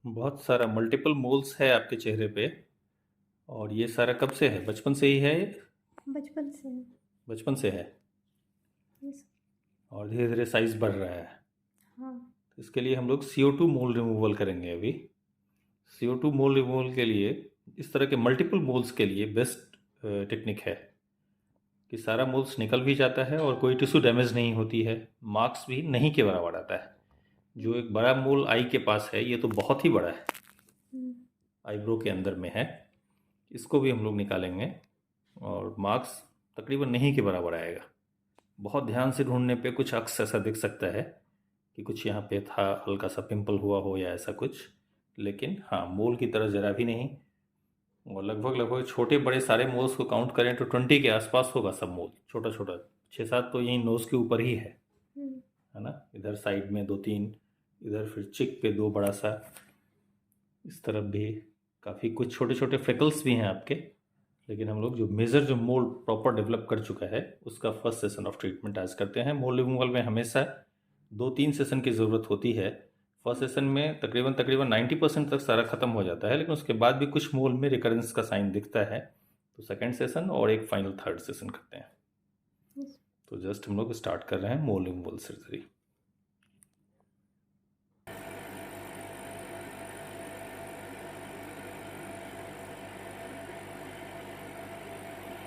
बहुत सारा multiple moles है आपके चेहरे पे। और ये सारा कब से है? बचपन से ही है? बचपन से। बचपन से है। यस। और धीरे धीरे साइज बढ़ रहा है। हाँ। तो इसके लिए हम लोग CO2 मोल रिमूवल करेंगे अभी। CO2 मोल रिमूवल के लिए, इस तरह के मल्टीपल मोल्स के लिए बेस्ट टेक्निक है कि सारा मोल्स निकल भी जाता है और कोई टिश्यू डैमेज नहीं होती है। मार्क्स भी नहीं के बराबर आता है। जो एक बड़ा मोल आई के पास है, ये तो बहुत ही बड़ा है, हम्म। आईब्रो के अंदर में है। इसको भी हम लोग निकालेंगे और मार्क्स तकरीबन नहीं के बराबर आएगा। बहुत ध्यान से ढूंढने पे कुछ अक्स ऐसा दिख सकता है कि कुछ यहाँ पे था, हल्का सा पिंपल हुआ हो या ऐसा कुछ, लेकिन हाँ, मोल की तरह ज़रा भी नहीं। और लगभग लगभग छोटे बड़े सारे मोल्स को काउंट करें तो 20 के आसपास होगा सब मोल। छोटा छोटा 6-7 तो यहीं नोज़ के ऊपर ही हम्म। है ना। इधर साइड में 2-3, इधर फिर चिक पे 2 बड़ा सा, इस तरफ भी काफ़ी कुछ छोटे छोटे फ्रिकल्स भी हैं आपके। लेकिन हम लोग जो मेजर जो मोल प्रॉपर डेवलप कर चुका है, उसका फर्स्ट सेशन ऑफ ट्रीटमेंट आज करते हैं। मोल रिमूवल में हमेशा 2-3 सेशन की ज़रूरत होती है। फर्स्ट सेशन में तकरीबन तकरीबन 90% तक सारा खत्म हो जाता है, लेकिन उसके बाद भी कुछ मोल में रिकरेंस का साइन दिखता है। तो सेकेंड सेशन और एक फाइनल थर्ड सेशन करते हैं। यस। तो जस्ट हम लोग स्टार्ट कर रहे हैं मोल रिमूवल सर्जरी।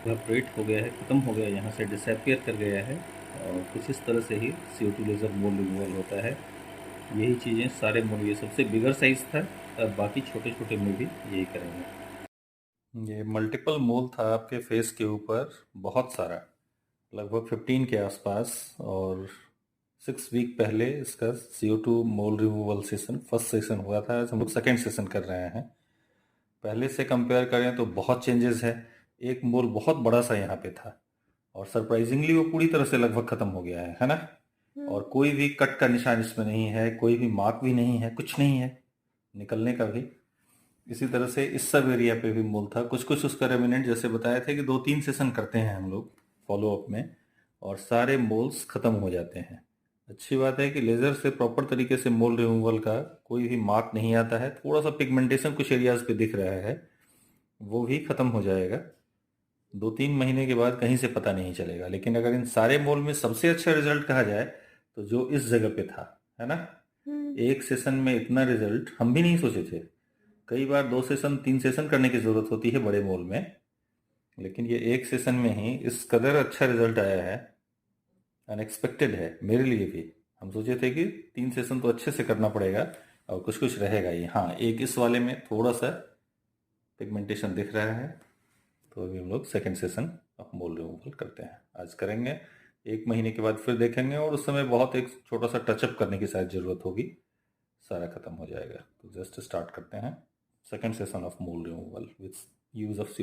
इवेपोरेट हो गया है, ख़त्म हो गया, यहाँ से डिसअपियर कर गया है। और कुछ इस तरह से ही CO2 लेज़र मोल रिमूवल होता है। यही चीज़ें सारे मोल, ये सबसे बिगर साइज़ था, अब बाकी छोटे छोटे में भी यही करेंगे। ये मल्टीपल मोल था आपके फेस के ऊपर, बहुत सारा, लगभग 15 के आसपास। और 6 वीक पहले इसका CO2 मोल रिमूवल सेशन फर्स्ट सेशन हुआ था। आज हम लोग सेकेंड सेशन कर रहे हैं। पहले से कंपेयर करें तो बहुत चेंजेस है। एक मोल बहुत बड़ा सा यहाँ पे था, और सरप्राइजिंगली वो पूरी तरह से लगभग खत्म हो गया है ना। और कोई भी कट का निशान इसमें नहीं है, कोई भी मार्क भी नहीं है, कुछ नहीं है निकलने का भी। इसी तरह से इस सब एरिया पे भी मोल था। कुछ कुछ उसका रेमिनेंट, जैसे बताए थे कि 2-3 सेशन करते हैं हम लोग फॉलो अप में, और सारे मोल्स खत्म हो जाते हैं। अच्छी बात है कि लेज़र से प्रॉपर तरीके से मोल रिमूवल का कोई भी मार्क नहीं आता है। थोड़ा सा पिगमेंटेशन कुछ एरियाज पे दिख रहा है, वो भी खत्म हो जाएगा 2-3 महीने के बाद, कहीं से पता नहीं चलेगा। लेकिन अगर इन सारे मोल में सबसे अच्छा रिजल्ट कहा जाए तो जो इस जगह पे था, है ना, एक सेशन में इतना रिजल्ट हम भी नहीं सोचे थे। कई बार 2 सेशन 3 सेशन करने की जरूरत होती है बड़े मोल में, लेकिन ये एक सेशन में ही इस कदर अच्छा रिजल्ट आया है। अनएक्सपेक्टेड है मेरे लिए भी। हम सोचे थे कि 3 सेशन तो अच्छे से करना पड़ेगा और कुछ कुछ रहेगा ही। हाँ, एक इस वाले में थोड़ा सा पिगमेंटेशन दिख रहा है, तो अभी हम लोग second session of mole removal करते हैं, आज करेंगे। 1 महीने के बाद फिर देखेंगे, और उस समय बहुत एक छोटा सा टचअप करने की शायद ज़रूरत होगी, सारा खत्म हो जाएगा। तो जस्ट स्टार्ट करते हैं second session of mole removal with use of